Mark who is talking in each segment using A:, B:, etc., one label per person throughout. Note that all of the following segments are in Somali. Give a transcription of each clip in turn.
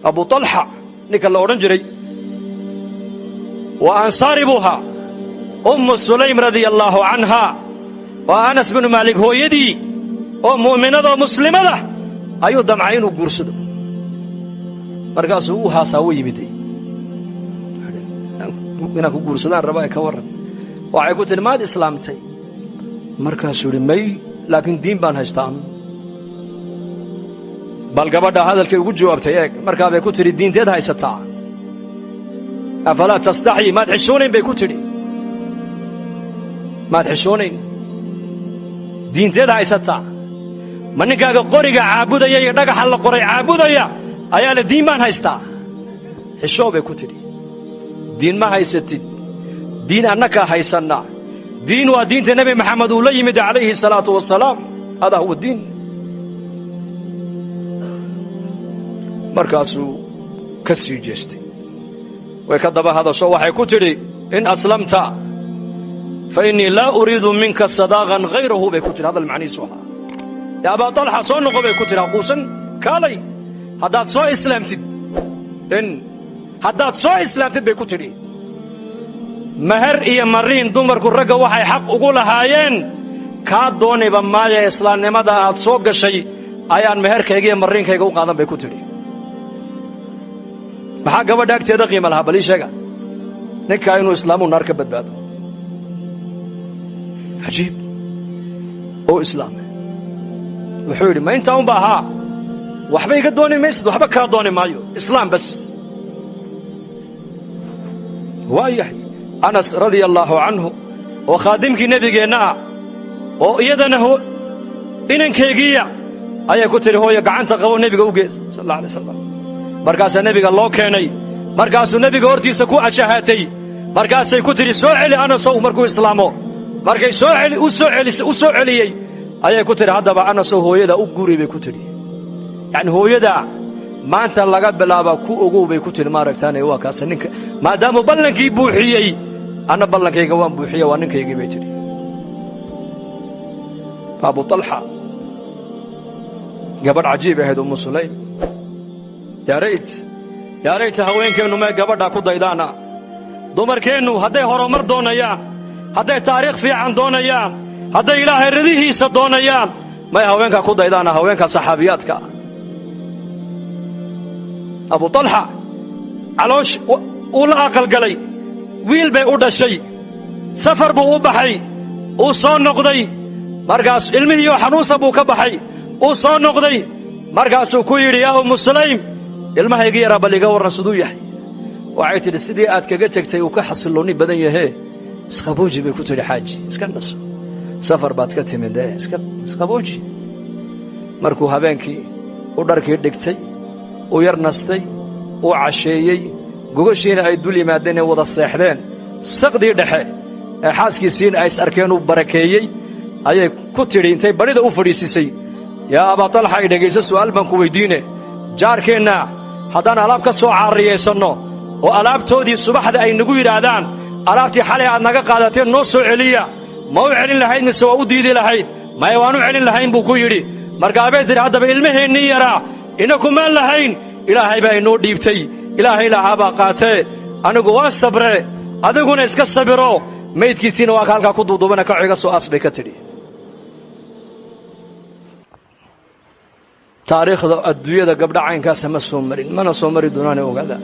A: أبو طلحة نك الله أورنجري وأنصار بها أم سليم رضي الله عنها وأنس بن مالك هو يدي أم مؤمنة ومسلمة أيو دمعين وقرصد مرقاسو هاساوي بدي أنا قرصدان رباي كورن وعيقوت الماد إسلامتي مرقاسو رمي لكن دين بان هستان بل قبضا هذا الكي وجو جوابتي مرقا بيكوتري الدين تيد هاي ستا أفلا تستحي ما تحشونين بيكوتري ما تحشونين دين تيد هاي ستا منكا قوريقا عابودا يدقا حل قوري عابودا أيال الدين بان هايستا تحشو بيكوتري دين ما هايستي دين أنك هايسنا دين ودين النبي محمد وليمد عليه الصلاة والسلام هذا هو الدين مركاسو كسي جستي وكذب هذا الصوح كتري إن أسلمت فإني لا أريد منك صداقا غيره بكتر هذا المعني سوها يا أبا طلحة صنقوا بكتر قوسا كالي هدات سو إسلامتي إن هدات سو إسلامتي بكتري مهر إيا مرين دمر كرقا وحي حق أقول هايين كاد دوني بمايا إسلام نمدا أتصوق الشيء أيان مهر كيجي مرين كيجو قادم بكتري maxaa gabadha agteeda qiimo lahaa bal ii sheega ninka inuu islaamu naar ka badbaado ajiib oo islaam wuxuu yiri ma inta un baaha waxba iga dooni maysid waxba ka dooni maayo islaam bas waayahay Anas radiyallahu anhu oo khaadimkii nabigeena oo iyadana inankeygiya ayay ku tiri hooyo gacanta qabo nabiga u gees sallallahu alayhi wasallam markaas nabiga loo keenay markaasuu nabiga hortiisa ku ashahaatay markaasay ku tiri soo celi Anas oo markuu islaamo markay soo celiyay ayay ku tiri hadaba Anas oo hooyada u guuray bay ku tiri yani hooyada maanta laga bilaabo ku ogow bay ku tiri maaragtaan waa kaas ninka maadaama ballankii buuxiyay ana ballankayga waan buuxiyay waa ninkaygii bay tiri Abu Talha gabadh cajiib ahayd Umm Sulaym يا ريت هوينكeennu ma gabadha ku daydaana dumarkeennu haday horumar doonayaan haday taariikh fiican doonayaan haday ilaahay radihiisa doonayaan ma haweenka ku daydaana haweenka saxaabiyaadka Abu Talha caloosh uu la aqal galay wiil bay u dhashay safar buu u baxay uu soo noqday markaas ilmihiyo xanuunsan buu ka baxay uu soo noqday markaas uu ku yiri yaa Umm Sulaym ilmahayga yara baliga waran siduu yahay waxay tiri sidii aad kaga tagtay uu ka xasilooni badan yahay isqabooji bay ku tiri xaaji iska naso safar baad ka timid isqabooji markuu habeenkii u dharkii dhigtay u yar nastay u casheeyay gogashiina ay dul yimaadeen wada seexdeen saqdii dhexe ee xaaskiisiina ay arkeen u barakeeyay ayay ku tiri intay barida u fadhiisisay yaa Abu Talha ay dhageyso su'aal baan ku weydiinay jaarkeena haddaan alaab ka soo caariyeysano oo alaabtoodii subaxda ay nagu yiraahdaan alaabtii xalay aad naga qaadateen noo soo celiya ma u celin lahayd mise waa u diidi lahayd ma waanu celin lahayn buu ku yiri markaabay tiri hadaba ilmaheennii yaraa inakum aan lahayn ilaahay baa inoo dhiibtay ilaahay lahaaba qaatee anigu waa sabre adiguna iska sabiro meydkiisina waa halka ku duudubana ka ciga soo asbay ka tiri taariikhda adduunyada gabdha caynkaas ma soo marin mana soo mari doonaan ogaada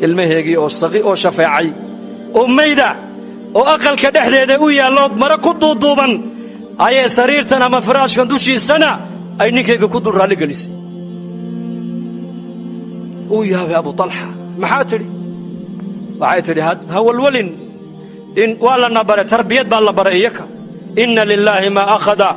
A: ilmaheegii oo saqi oo shafeecay oo meeyda oo aqalka dhexdeeda u yaalo mara ku duuduuban ayay sariirtan ama firaashkan dushiisana ay ninkeyga ku dul raali gelisay oo yahay Abu Talha maxaa tiri waxay tiri hawalwalin in wala nabara tarbiyad baa la barayaka inna lillahi ma akhada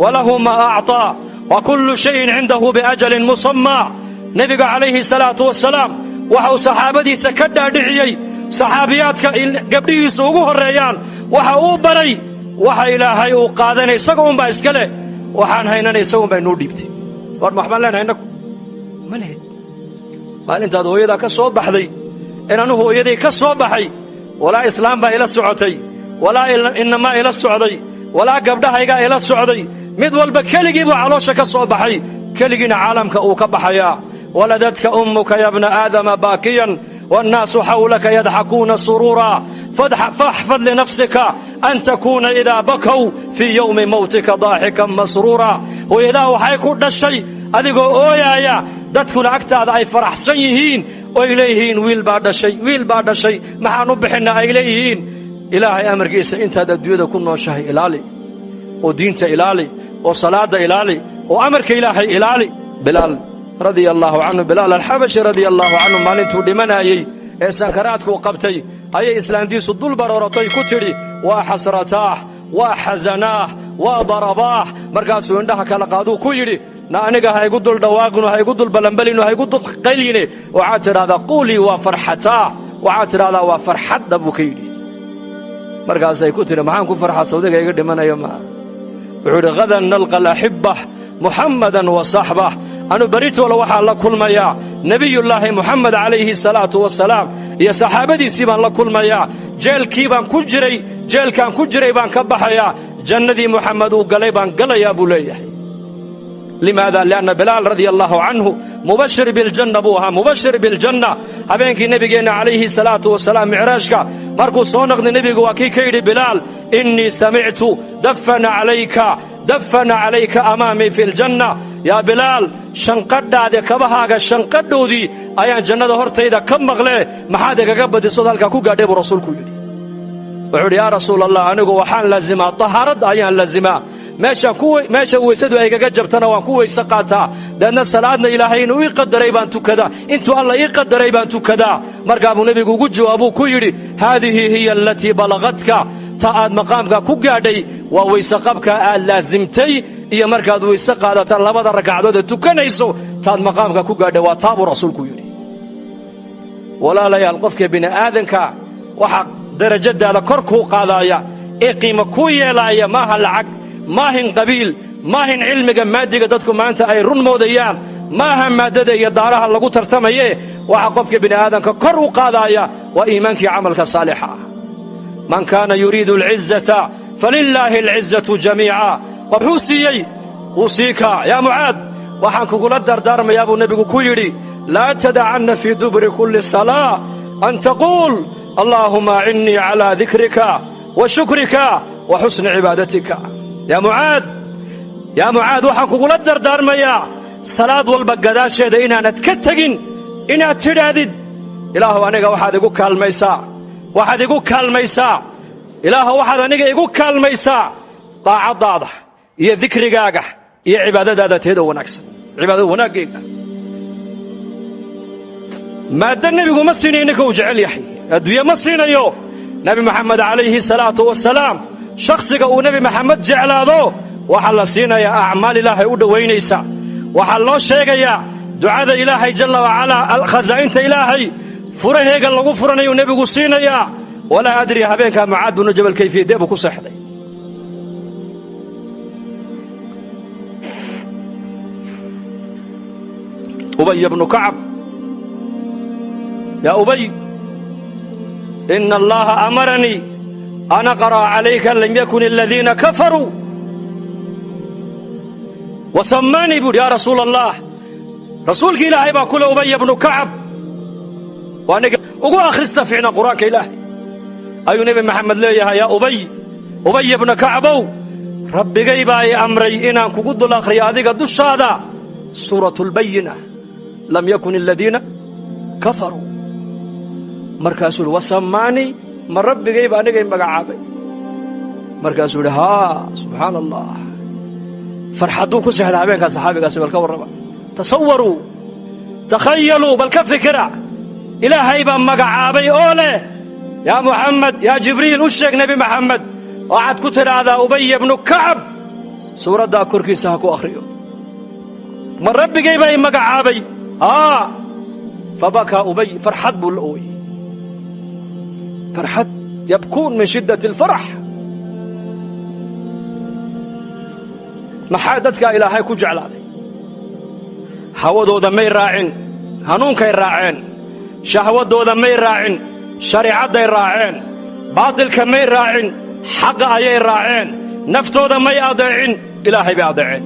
A: wa lahu ma a'ta وكل شيء عنده بأجل مصمى نبي عليه الصلاة والسلام وحو صحابتي سكدا دعيي صحابيات قبلي سوقوه الريان وحو بري وحا إلهي وقادني سقوم بإسكالي وحان هيناني سقوم بإنو ديبتي ورمحمن لنا هينكو ملهد قال انت هو يدا كسوب بحذي إنه هو يدي كسوب بحي ولا إسلام با إلى السعودي ولا إنما إلى السعودي ولا قبلها إيقا إلى السعودي mid walba keligii buu caloosha ka soo baxay keligiina caalamka uu ka baxaya ولدتك أمك يا ابن آدم باكيا والناس حولك يضحكون سرورا فاحفظ لنفسك أن تكون إذا بكوا في يوم موتك ضاحكا مسرورا وإذا حيكون الشيء أدقوا أويا دتكن أكتاد أي فرح سيهين وإليهين ويل بعد شيء مع نبحنا إليهين إلهي أمر قيس أنت دديودا كنا شهي إلالي ودينت إلالي وصلاة إلالي وأمرك إلهي إلالي بلال رضي الله عنه بلال الحبشي رضي الله عنه مالنتو دمنايي سنكراتكو قبتي أي إسلام دي صدول برورتي كتري وحسرتاه وحزناه وضرباه مرقاسو عندها كالقادو كيري نانيغا هاي قدل دواقنو هاي قدل بلنبلينو هاي قدل قيليني وعاتر هذا قولي وفرحتاه وعاتر هذا وفرحت دبو كيري مرقاسو كتري معانكو فرحة صوديقا يقول من يوم وعود غدا نلقى الأحبة محمدا وصحبه أنا بريت ولا وحى الله كل ما يا نبي الله محمد عليه الصلاة والسلام يا صحابتي سيبان الله كل ما يا جيل كيبان كجري جيل كان كجري بان كبحيا جندي محمد وقليبان قل يا أبو ليه لماذا؟ لأن بلال رضي الله عنه مبشر بالجنة بوها مبشر بالجنة هبينك نبينا عليه الصلاة والسلام معراجك مركو صونق نبي وكي كيري بلال إني سمعت دفن عليك أمامي في الجنة يا بلال شنقد هذا كبهاga شنقدودي أيان جنة هرتيدا كم مغلى محادك قبض صدالك كو قادب رسولك يدي وعود يا رسول الله أنا وحان لازمة طهارت أيان لازمة ماشي ويسدوا أيقا جبتنا وانكو يسقاتا لأن الصلاة إلهي إنه يقدر يبان تكدا إنتو الله يقدر يبان تكدا مرقاب نبي قد جوابو كيري هذه هي التي بلغتك تاad maqaamka ku gaadhay waa weyseqabka aad laazimtay iyo markaad weyse qaadato labada ragcadood ee tukanayso taad maqaamka ku gaadhay waa taabu rasuulku yiri walaalayaal qofka bini aadanka waxa darajadaada kor ku qaadaya ee qiimo ku yeelaya maaha lacag maahin qabiil maahin cilmiga maadiga dadku maanta ay run moodayaan maaha maadada iyo daaraha lagu tartamaye waxa qofka bini aadanka kor u qaadaya waa iimaankii amalka saalixa من كان يريد العزة فلله العزة جميعا وحوسيي أوصيك يا معاذ وحنك قول الدردار يا أبو النبي كيري لا تدعن في دبر كل صلاة أن تقول اللهم أعني على ذكرك وشكرك وحسن عبادتك يا معاذ وحنك قول الدردار يا صلاة والبقداش إنا نتكتقين إنا ترادد إله أنك وحد يقول كالميسا waxaad igu kaalmaysaa ilaaha waxaad aniga igu kaalmaysaa daacadaada iyo dikrigaaga iyo cibaadadaada teeda wanaagsan cibaadada wanaaggeega maada nabigu ma siinayo ninka uu jecel yahay adduunya ma siinayo nabi maxamed calayhi salaatu wasalaam shakhsiga uu nabi maxamed jeclaado waxaa la siinayaa acmaal ilaahay u dhowaynaysa waxaa loo sheegayaa ducada ilaahay jalla wacalaa khazaa'inta ilaahay furaheega lagu furanayo nabigu siinaya wala adri habeenka Muaad bin Jabal kayfiyada ku saxday Ubay ibn Ka'b ya Ubay inna Allah amarani an aqra alayka lam yakun alladhina kafaru wa sammani ya rasul Allah rasulki ilaahi ba kula Ubay ibn Ka'b وأنا أقول أخرست فينا قرآن كإله أي نبي محمد ليه يا أبي بن كعب ربي جايباي أمري إنا كقد الآخر يا ذيك الدش هذا سورة البينة لم يكن الذين كفروا مركز وسماني من ربي جايب أنا جايب مقعابي مركز ها سبحان الله فرحتوك سهل عبيك صحابي قاسم الكور تصوروا تخيلوا بل كفكرة إلهي بان مقعابي أوله يا محمد يا جبريل وشيك نبي محمد وعد كتر هذا أبي بن كعب سورة دا كركي ساكو أخريو من ربي جايبي مقعابي فبكى أبي فرحت بالأوي فرحت يبكون من شدة الفرح محادتك إلهي كجعل هذا هودو دمي راعين هنونك راعين شهوة مي راعين شريعة راعين باطل كمي راعين حق أي راعين نفتو مي أضيعين إلهي بأضيعين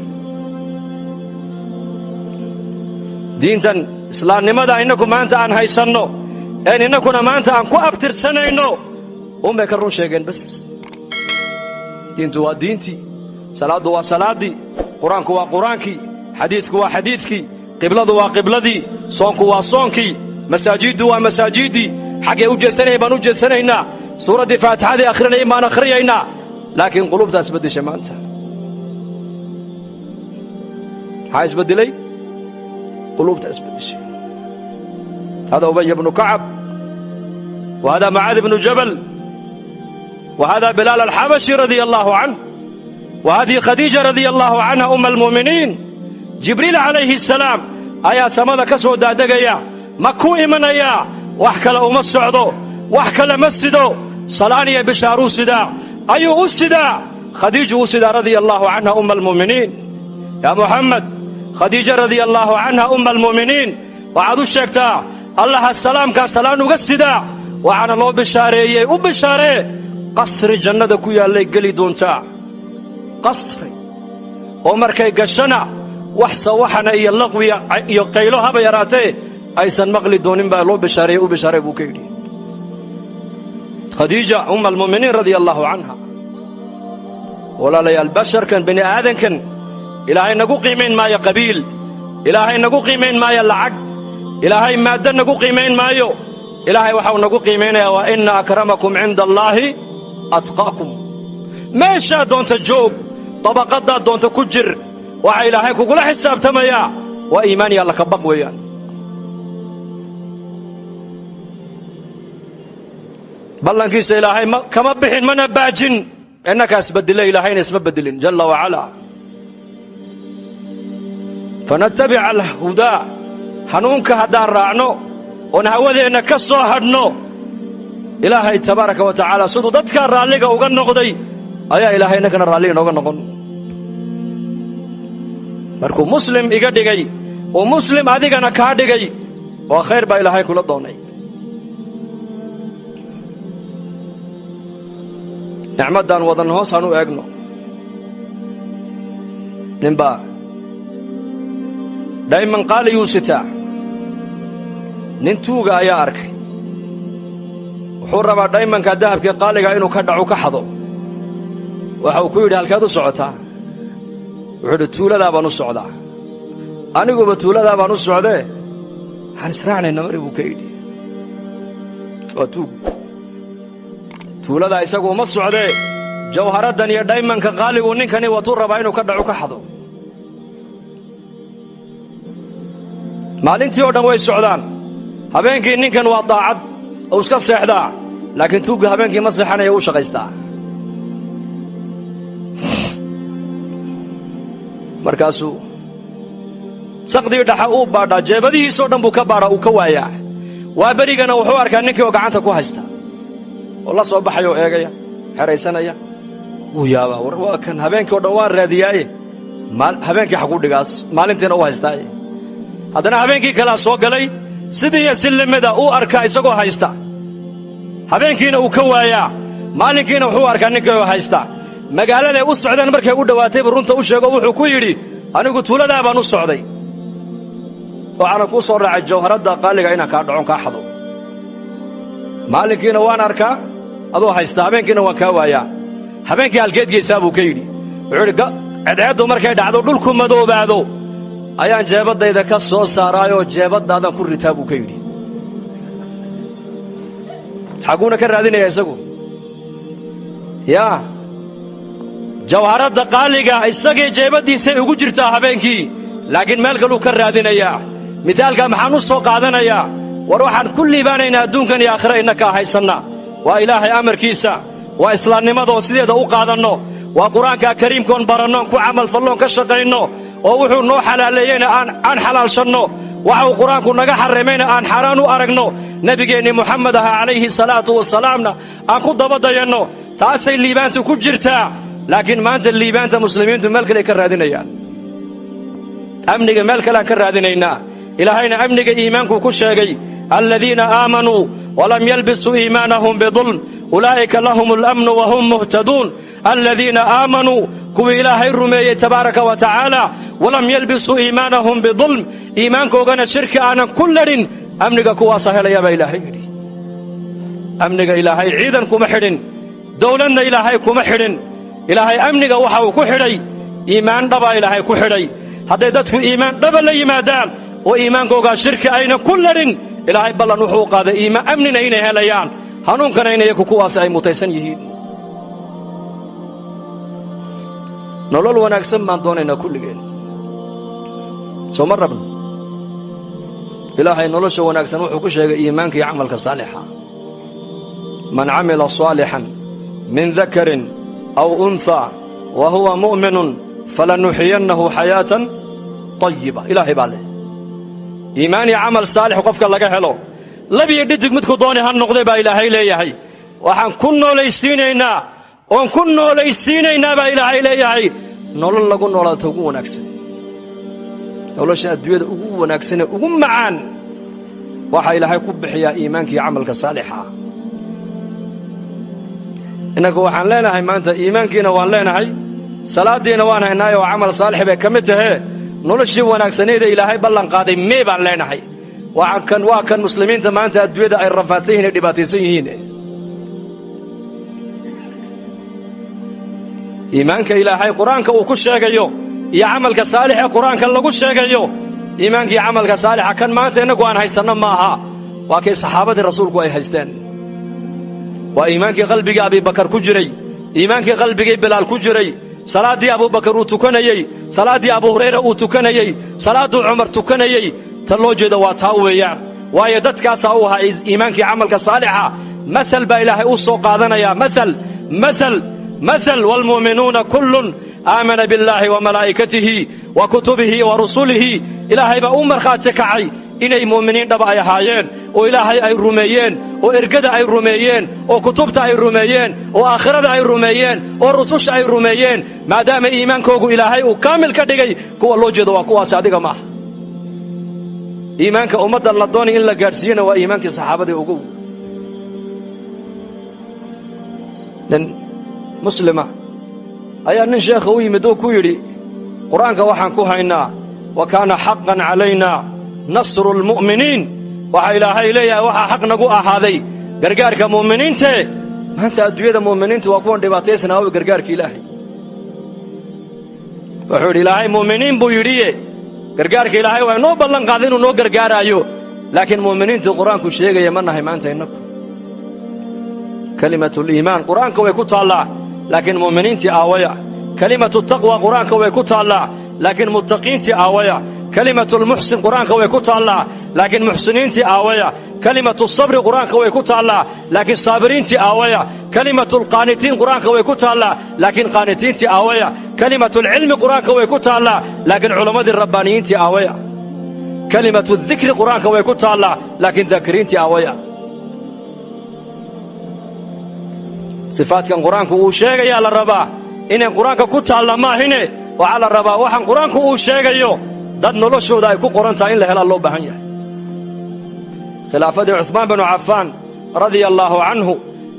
A: دينتا islaamnimada inaku maanta aan haysanno een inakuna maanta aan ku abtirsanayno ummay ka run sheegeen bas diintu waa diintii salaadu waa salaadii quraanku waa quraankii xadiidku waa xadiidkii qibladu waa qibladii soonku waa soonkii masaajidu waa masaajidii xagee u jeesanay baan u jeesanaynaa suuradii faatixada akhrinay baan akhriyaynaa laakiin qulubtaas bedeshay maanta hays beddelay qulubtaas bedeshay هذا أبي بن كعب وهذا معاذ بن جبل وهذا بلال الحبشي رضي الله عنه وهذه خديجة رضي الله عنها أم المؤمنين جبريل عليه السلام أيا سماذا كسو دادقيا مكو إمنيا وحكال أم السعودو وحكال مسجدو صلاني بشارو سدا أيو أسدا خديجة أسدا رضي الله عنها أم المؤمنين يا محمد خديجة رضي الله عنها أم المؤمنين وعدو الشيكتا الله السلام كسلام وقصدا وعن الله بشاري وبشاري قصر جنة كويا اللي قلي دونتا قصري ومركي قشنا وحسا وحنا إيا اللغوي يقيلوها بيراتي أيسان مغلي دونين با الله بشاري وبشاري بوكيدي خديجة أم المؤمنين رضي الله عنها ولا لي البشر كان بني آدم كان إلهي نقو قيمين ما يقبيل إلهي نقو قيمين ما يلعق إلهي ما دن نقو قيمين مايو إلهي وحاو نقو قيمين وإن أكرمكم عند الله أتقاكم ما شاء دون تجوب طبقات دون تكجر وعا إلهي كقول حساب تميا وإيماني الله كبق ويان بلن كيس إلهي كما بحين من باجن إنك أسبدل إلهي نسبدلين جل وعلا فنتبع الهدى حنونك هدان راعنو ونهوذينا كسو هدنو إلهي تبارك وتعالى صدو دادك الراليق وغن نقضي أيا إلهي نكن الراليق وغن نقضي مركو مسلم إيقا ديغي ومسلم هذيقنا كا ديغي وخير با إلهي كل الدوني نعمت دان وضن هو سانو اغنو نمبا دائما قال يوستا ننتوغا يا أركي وحور ربا دائما كذهب كي قال إنه كدعو كحضو وحو كيودي هالكادو سعوتا وحدو تولا دابانو سعودا أنيقو بتولا دابانو سعودا هنسرعني النمري بوكيدي وتوغ تولا دا إساقو ما سعودا جوهرات دانيا دائما كقالي وننكني وطور ربا إنه كدعو كحضو maalintii oo dhan way socdaan habeenkii ninkan waa daacad oo iska seexdaa laakiin tuuga habeenkii ma seexanayo uu shaqaystaa markaasuu saqdii dhaxa uu baadhaa jeebadihiisoo dhan buu ka baadhaa uu ka waayaa waa berigana wuxuu arkaa ninkii oo gacanta ku haysta oo la soo baxay oo eegaya xeraysanaya wuu yaabaa war waa kan habeenkii oo dhan waan raadiyaaye habeenkii xaqu dhigaas maalintiina u haystaaye haddana habeenkii kalaa soo galay sidii sillimada uu arkaa isagoo haysta habeenkiina uu ka waayaa maalinkiina wuxuu arkaa ninkii oo haysta magaalada u socdaan markay u dhawaatay runta u sheego wuxuu ku yidhi anigu tuulada baan u socday oo aan ku soo raacay jawharada qaaliga inaan ka dhacon ka xado maalinkiina waan arkaa adoo haysta habeenkiina waan ka waayaa habeenkii halkeedgiisa buu ka yidhi wuxuu yidhi cadceedu markay dhacdo dhulku madoobaado ayaan jeebadayda ka soo saaraayo jeebadaadan ku ritaa buu ka yidhi xaguuna ka raadinaya isagu yaa jawharada qaaliga isagii jeebadiisay ugu jirtaa habeenkii laakiin meel kaluu ka raadinayaa mithaalka maxaan u soo qaadanayaa war waxaan ku liibaanaynaa adduunkan iyo aakhira innaka haysanna waa ilaahay amarkiisa waa islaamnimadoo sideeda u qaadanno waa qur-aanka kariimkoon barannoon ku camal falloon ka shaqayno oo wuxuu noo xalaaleeyeyna aan xalaalshanno waxa uu qur-aanku naga xarrimayna aan xaaraan u aragno nebigeenni moxamed aha calayhi salaatu wasalaamna aan ku dabadayanno taasay liibaantu ku jirtaa laakiin maanta liibaanta muslimiintu meel kale ka raadinayaan amniga meel kale aan ka raadinaynaa إلهينا أمنك إيمانك كشاقي الذين آمنوا ولم يلبسوا إيمانهم بظلم أولئك لهم الأمن وهم مهتدون الذين آمنوا كو إلهي الرمي تبارك وتعالى ولم يلبسوا إيمانهم بظلم إيمانك وغنى شرك أنا كلرين أمنك كوا سهل يا إلهي أمنك إلهي عيدا كمحرن دولنا إلهي كمحرن إلهي أمنك وحاو كحري إيمان دبا إلهي كحري حديدتك إيمان دبا لي مادان وإيمانك وغا شرك أين كلرين إلهي بلا نحوق هذا إيمان أمننا إنه هليان هنون كان إنه يكو كوا سأي متيسن يهين nolol wanaagsan baan doonaynaa kulligeen soo marrabna ilaahay nolosha wanaagsan wuxuu ku sheegay iimaanka iyo camalka saalixa man camila saalihan min dhakarin aw untha wa huwa mu'minun falanuhyiyannahu hayatan tayyiba ilaahay baa leh iimaan iyo camal saalix qofka laga helo labiyo dhidig midku doonay han noqday baa ilaahay leeyahay waxaan ku noolaysiinaynaa oon ku noolaysiinaynaa baa ilaahay leeyahay nolol lagu noolaato ugu wanaagsan nolosha adduunyada ugu wanaagsan ee ugu macaan waxa ilaahay ku bixiyaa iimaanka iyo camalka saalixa inagu waxaan leenahay maanta iimaankiina waan leenahay salaadiina waan haynaayo oo camal saalix bay ka mid tahay noloshii wanaagsaneeda ilaahay ballan qaaday mee baan leenahay waa kan muslimiinta maanta adduunyada ay rafaadsan yihiin ee dhibaataysan yihiin إيمانك إلهي قرآنك وكشاقيو يا عملك صالح قرآنك اللي كشاقيو إيمانك يا عملك صالح كان ما تنقوا عن هيسنا معها وكي صحابة الرسول قوي هيستان وإيمانك قلبك أبي بكر كجري إيمانك قلبك بلال كجري صلاة أبو بكر وتكنيي صلاة أبو هريرة وتكنيي صلاة عمر تكنيي تلوجد واتاويا ويدتك ساوها إيمانك عملك صالحة مثل بإلهي أوصو قادنا يا مثل والمؤمنون كل آمن بالله وملائكته وكتبه ورسله إلهي بأمر خاتكعي إني مؤمنين دبا أي هايين وإلهي أي رميين وإرقد أي رميين وكتبت أي رميين وآخرة أي رميين والرسوش أي رميين ما دام إيمانكوك إلهي وكامل كدقي كو الله جد وكو صادق معه إيمانك أمد الله دوني إلا قارسين وإيمانك صحابة أقو مسلمة أي أن الشيخ ويمدو كويري قرآنك وحن كوهينا وكان حقا علينا نصر المؤمنين وحا إلهي إليا وحا حق نقوء هذي قرقارك مؤمنين تي ما أنت أدوية مؤمنين توقفون دباتيسنا هو قرقارك إلهي وحول إلهي مؤمنين بويريه قرقارك إلهي وعنو بلن قاذين ونو قرقار أيو لكن مؤمنين تو قرآنك الشيخ يمنها ما أنت إنك كلمة الإيمان قرآنك ويكوت الله لكن مؤمنين تي آوية كلمة التقوى قرآنك ويكوت الله لكن متقين تي آوية كلمة المحسن قرآنك ويكوت الله لكن محسنين تي آوية كلمة الصبر قرآنك ويكوت الله لكن صابرين تي آوية كلمة القانتين قرآنك ويكوت الله لكن قانتين تي آوية كلمة العلم قرآنك ويكوت الله لكن علماء الربانيين تي آوية كلمة الذكر قرآنك ويكوت الله لكن ذاكرين تي آوية صفات كان قرآنك وشيغي على الربا إن قرآنك كنت على ما هنا وعلى الربا وحن قرآنك وشيغي داد نلوشو دا يكون قرآن تاين لهلا الله بحنيا خلافة عثمان بن عفان رضي الله عنه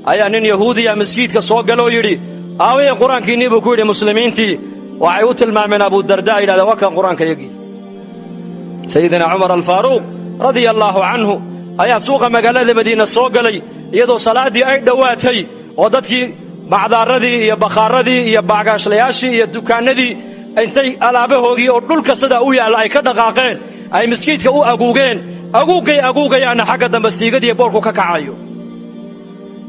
A: أي أن يهودي مسكيت كسوق قالوا يري آوي قرآنك نيبو كويري مسلمين تي وعيوت الماء من أبو الدرداء إلى وكا قرآنك يجي سيدنا عمر الفاروق رضي الله عنه أي سوق مقالة مدينة سوق لي يدو صلاة دي أي دواتي ودadkii bacdaaradii iyo bakhaaradii iyo baagaashlayaashii iyo dukaanadii intay alaabahoogii oo dhulka sida u yaal ay ka dhaqaaqeen ay miskiidka u aguugayana xagga dambe siigadii boolku ka kacayo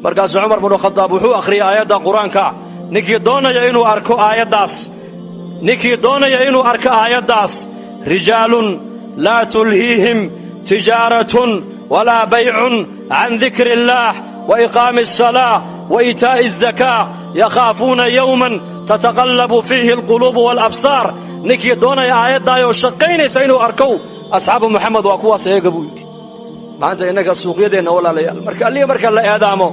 A: markaas Umar ibn Khattab wuxuu akhriyay aayada quraanka ninkii doonaya inuu arko aayadaas rijaalun la tulhihim tijaratun wala bay'un an dhikrillah wa iqamis salah وإيتاء الزكاة يخافون يوما تتقلب فيه القلوب والأبصار نكي دونا يا آيات دايو شقين سينو أركو أصحاب محمد وأكوا سيقبو ما أنت إنك السوق يدين ولا ليال مركا اللي أدامو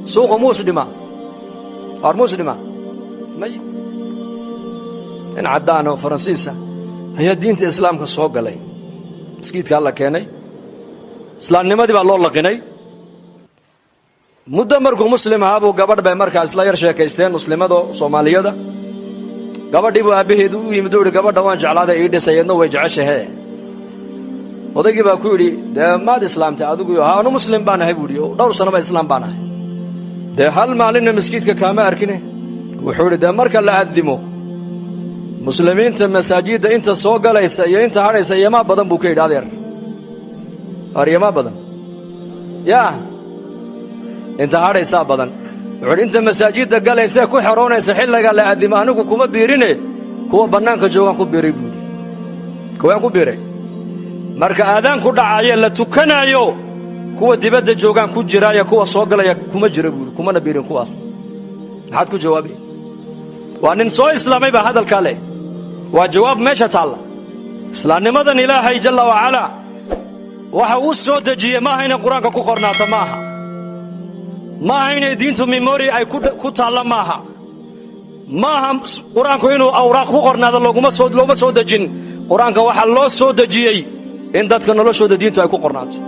A: سوق مسلمة أو مسلمة مجد إن عدانو فرنسيسة هي دينة إسلام كالسوق لي مسكيت قال لك يعني إسلام نمدي بالله لقيني مدة مركو مسلم هابو قبر بمركز إسلا يرشيكيستين مسلمة دو صومالية دا قبر ديبو أبيه دو يمدور قبر دوان جعلاده إيدي سيدنا ويجعشه ودقي باكوري ده ما دي إسلام تعادو ها أنا مسلم بانا هاي بوديو دور سنة با إسلام بانا ده هل معلن مسكيت كامي أركيني وحوري ده مركز لا أدمو مسلمين تمساجيد ده انت سوق ليس يا انت هاريس يا ما بدن بوكي دادير أريا ما بدن يا انت هاريس بدن وعد انت مساجيد ده قال ليس كو حرونه سحيل قال لا أدم أنو كوما بيرينه كو بنانك جوغان كو بيري بودي كو كو بيري marka aadaan ku dhacay la tukanayo kuwa dibadda joogan ku jiraya kuwa soo galaya kuma jira buur kuma nabiirin kuwaas maxaad ku jawaabi waa nin soo islaamay ba hadalka leh waa jawaab meesha taala islaamnimadan ilaahay jalla wa ala waxa uu soo dajiyay ma hayna quraanka ku qornaata maaha ma hayna diintu memory ay ku taala maaha quraanku inuu awraaq ku qornaado looma soo dajin quraanka waxa loo soo dajiyay in dadka noloshooda diintu ay ku qornaato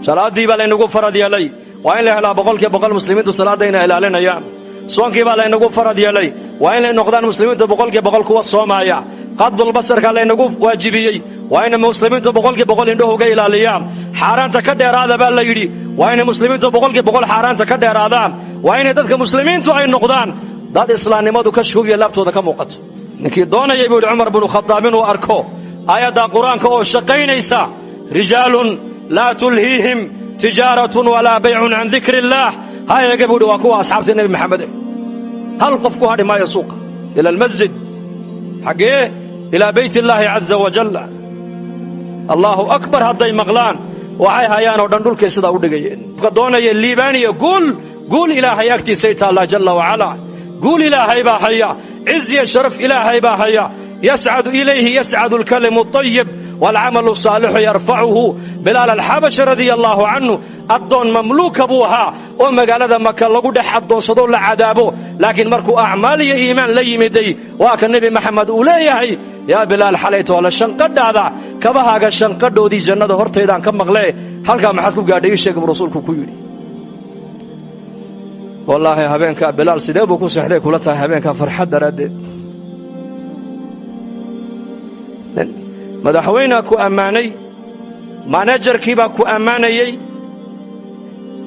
A: salaadii baa laynagu farad yeelay waa in la helaa boqolkiiba muslimiintu salaada inay ilaalinayaan soonkii baa laynagu farad yeelay waa in ay noqdaan muslimiintu boqolkiiba kuwa soomaya qadul basarka laynagu waajibiyay waa in muslimiintu boqolkiiba indhahooga ilaaliyaan xaaraanta ka dheeraada baa la yidhi waa in muslimiintu boqolkiiba xaaraanta ka dheeraadaan waa in dadka muslimiintu ay noqdaan dad islaamnimadu ka shoogiya laabtooda ka muuqato ninkii doonayay buu Umar ibn Khattab inuu arko آيات القرآن كأو شقينيسا رجال لا تلهيهم تجارة ولا بيع عن ذكر الله هاي يقبل وكوا أصحاب النبي محمد هل قفكوا هذه ما يسوق إلى المسجد حقه إلى بيت الله عز وجل الله أكبر هذا مغلان وهاي هيان ودندول كيسدا ودقين فقدونا الليباني قول إلهي أكتي سيد الله جل وعلا قول إلهي باحيا عز شرف إلهي باحيا يسعد إليه يسعد الكلم الطيب والعمل الصالح يرفعه بلال الحبش رضي الله عنه الدون مملوك أبوها وما قال هذا مكة لقد حدون صدور لعذابه لكن مركو أعمال إيمان ليمدي وكان النبي محمد أوليه يا بلال حليت ولا شنقد هذا كبها الشنقد ودي جنة هرت إذا كم مغلي هل كان محسوب قاعد يشيك برسولك كيولي والله هبينك بلال سيدابو كوسح لك ولا هبينك فرحة ردد madaxweynaha ku ammaanay managerkiiba ku ammaanayay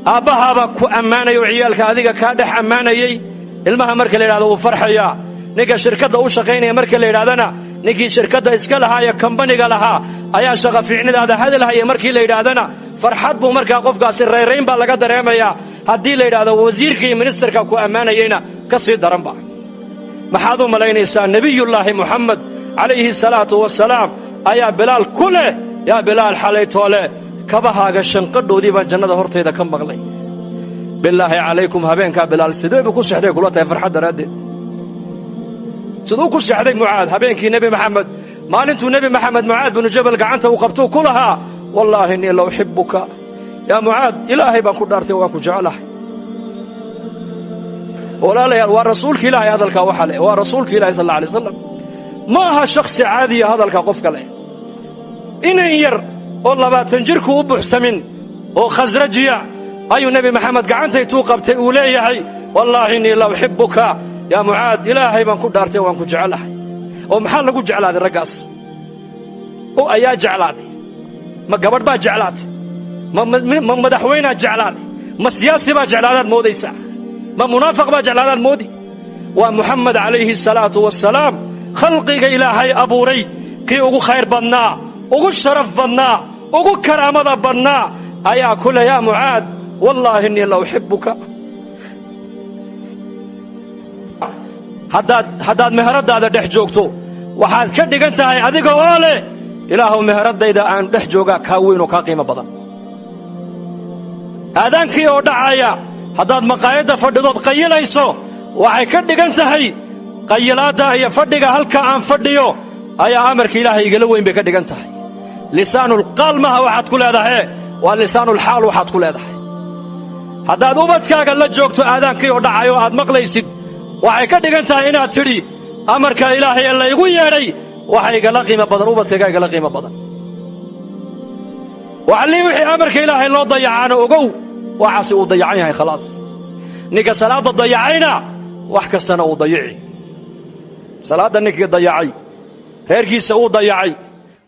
A: aabbahaaba ku ammaanay oo ciyaalka adiga ka dhex ammaanayay ilmaha marka la yiraahdo uu farxaya ninka shirkadda u shaqeynaya marka la yiraahdana ninkii shirkadda iska lahaa ee company-ga lahaa ayaa shaqo fiicnidaada hadalhaya markii la yiraahdana farxad buu marka qofkaasi reereyn baa laga dareemayaa haddii la yiraahdo wasiirka iyo ministerka ku ammaanayayna ka sii daran ba maxaad u malaynaysaa nabiyullaahi muhammad عليه الصلاة والسلام أيا بلال كله يا بلال حليتوله كبهاga shanqadhoodii baan jannada horteeda ka maqlay billahi alaykum habeenka bilal sidee ku saxday kula tahay farxad raade sidoo ku saxday muaad habeenkii nabi maxamed maalintu nabi maxamed muaad bin jabal gacanta uu qabto kulaha wallahi inni la uhibbuka ya muaad ilaahay baan ku dhaartay waan ku jecelahay walaalayaal waa rasuulka ilaahay hadalka waxa leh waa rasuulka ilaahay sallallahu alayhi wasallam ما ها شخص عادي هذا الكقف كله إن ير والله باتنجركوا بحسمين وخزرجيا أي نبي محمد قعنت يتوقف تقولي هاي والله إني لو أحبك يا معاذ إلهي من كنت دارته وان كنت جعله ومحل لقول جعل هذا الرقاص وأيا جعلات ما قبل با جعلات ما مدحوينا جعلات ما سياسي با جعلات مودي ساعة ما منافق با جعلات مودي ومحمد عليه الصلاة والسلام خلقك إلهي أبوري كي أغو خير بنا أغو شرف بنا أغو كرامة بنا أيا كل يا معاذ والله إني لو أحبك هداد مهرد هذا دح جوكتو وحاد كدق انت هاي أذيك والي إلهو مهرد إذا أن دح جوكا كاوين وكا قيمة بدن هذان كي ودعايا هداد مقايدة فرددود قيلة يسو وحي كدق انت هاي قيلاتا هي فدغا halka aan fadhiyo ayaa amarka ilaahay igala weyn bay ka dhigan tahay lisaanul qalma waxaad ku leedahay waa lisaanul haal waxaad ku leedahay hadaad ubadkaaga la joogto aadaankii oo dhacayo aad maqlaysid waxay ka dhigan tahay inaad tiri amarka ilaahay la igu yeeray waxay igala qiimo badan ubadkaaga igala qiimo badan وعلي وحي أمرك إلهي الله ضيعانا وقو وعسي وضيعينها خلاص نيكا صلاة ضيعينا وحكستنا وضيعي صلاة نيكا ضيعي هيركيس وضيعي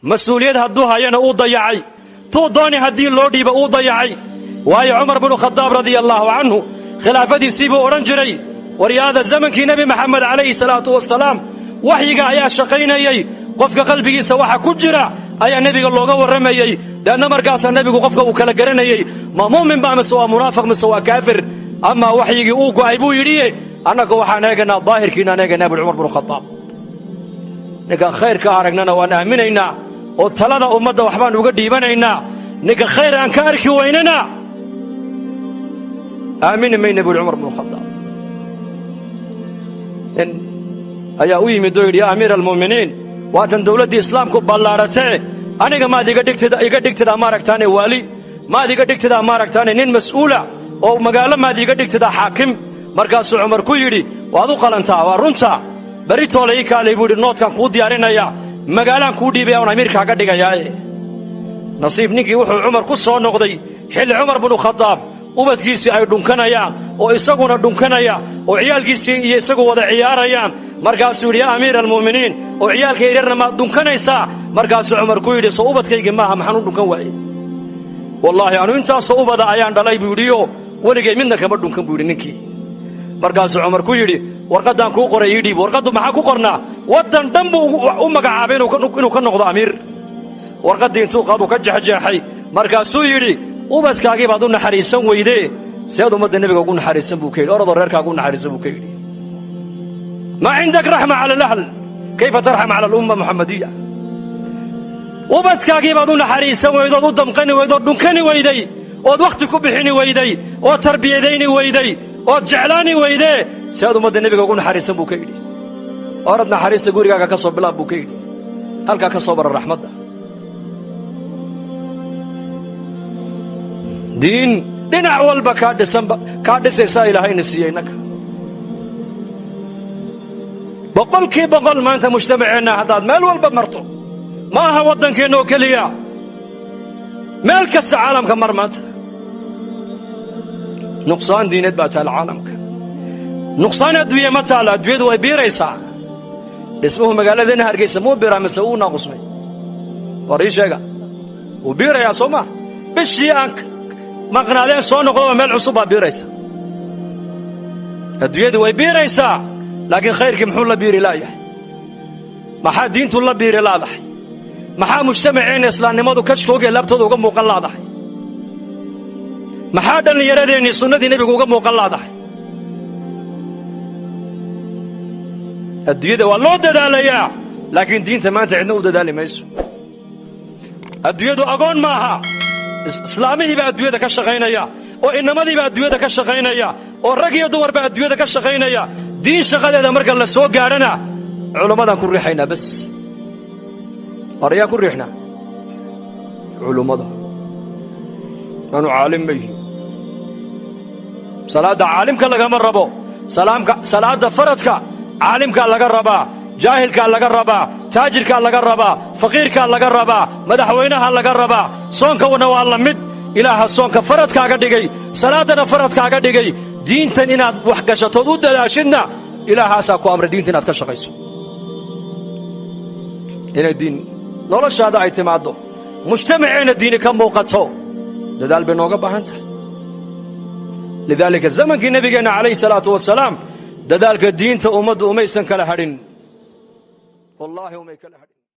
A: مسؤوليات هدوها ينا وضيعي تو دوني هدي اللودي بوضيعي وهي عمر بن الخطاب رضي الله عنه خلافتي سيبو أورنجري ورياض الزمن كي نبي محمد عليه الصلاة والسلام وحيقا يا شقينيي قفك قلبي سواحا كجرا أي نبي الله ورميي لأن مركز النبي قفك وكلا قرنيي ما مؤمن با مسوا منافق مسوا كافر أما وحيقي أوكو أيبو يريه أنك وحانيقنا الظاهر كينا نيقنا نبي عمر بن الخطاب نيقا خير كارقنا وانا أمنينا وطلنا أمدا وحبان وقديبانينا نيقا خير أنكارك ويننا آمين من نبي عمر بن الخطاب إن أيا أويمي دوير يا أمير المؤمنين واتن دولة إسلام كو بلارته أنا ما ديك دكتدا مارك تاني والي ما ديك دكتدا مارك تاني نين مسؤولة أو مقالة ما ديك دكتدا حاكم مركز عمر كويري وهذا قلنتا ورنتا بريتو لي كالي بود النوت كان كو ديارنا يا مقالة كو ديبيا أمير كاكا ديكا يا نصيب نيكي وحو عمر كو سو نقضي حل عمر بن الخطاب ubadkiisii ay dhunkanayaan oo isaguna dhunkanaya oo ciyaalkiisii iyo isagu wada ciyaarayaan markaasuu yiri amiir almuuminiin oo ciyaalka yaryarna ma dhunkanaysa markaasuu Umar ku yiri soo ubadkayga maaha maxaan u dhunkan waayay wallahi anu intaas soo ubada ayaan dhalay buu yiri waligay midna kama dhunkan buu yiri ninkii markaasuu Umar ku yiri warqadan ku qoray yiri warqadu maxaa ku qornaa wadan dhanbu u magacaabay inuu ka noqdo amiir warqadii intuu qaadu ka jaxjaxay markaasuu yiri ubadkaagii baad u naxariisan weydee سيادة مدى النبي يقول حارسا بوكيل أرض الريركا يقول حارسا بوكيل ما عندك رحمة على الأهل كيف ترحم على الأمة محمدية وبدك كيف أظن حارسا ويدو ضدم قني ويدو دنكني ويدي ود وقت كبحني ويدي ود تربيتيني ويدي ود جعلاني ويدي سيادة مدى النبي يقول حارسا بوكيل أردنا حارسا قوريكا كسب بلا بوكيل هل كسبر الرحمة ده دين dhinac walba ka dhisaysaa ilaahayna siiyeenaka boqolkiiba boqol maanta mujtamaceena hadaad meel walba marto ma aha wadankeena oo kaliya meel kasta caalamka mar maanta nuqsaan diineed baa taal caalamka nuqsaan adduunye ma taala adduunyadu way biiraysaa dhismuhu magaaladeena Hargeysa muu biiraa mise uu naaqusmay warii sheega uu biirayaa soo ma bishii aan مقنالين سو نقضوا مال عصوبة بيريسا الدنيا وي بيريسا لكن خيرك محول الله بيري لا يحي محا دينتو الله بيري لا ضحي محا مجتمعين إسلام نمضوا كشفوك لابتدوا قموا قلا ضحي محا دن يردين سنة نبي قموا قلا ضحي الدنيا والله داليا لكن دين تمان تعدنا ودالي ما يسو الدنيا أقول معها إسلامي بقى الدنيا ka shaqeynaya oo inamadii baa adduunyada ka shaqeynaya oo rag iyo dumar baa adduunyada ka shaqeynaya diin shaqadeeda marka la soo gaarana culummadan ku riixayna bas ariya ku riixna culummada aanu caalim bay salaada caalimka laga marabo salaada faradka caalimka laga rabaa jaahilka laga rabaa taajirka laga rabaa faqiirka laga rabaa madaxweynaha laga rabaa soonka waa la mid ilaaha soonka faradkaaga dhigay salaadana faradkaaga dhigay diintan inaad wax gashato u dadaashidna ilaahaasa ku amray diintan inaad ka shaqayso inay diin noloshaada ay timaado mujtamaceena diin ka muuqato dadaal bay nooga baahan tahay lidaalika zamankii nabigeena calayhi salaatu wasalaam dadaalka diinta ummaddu umaysan kala hadhin والله وما يكلها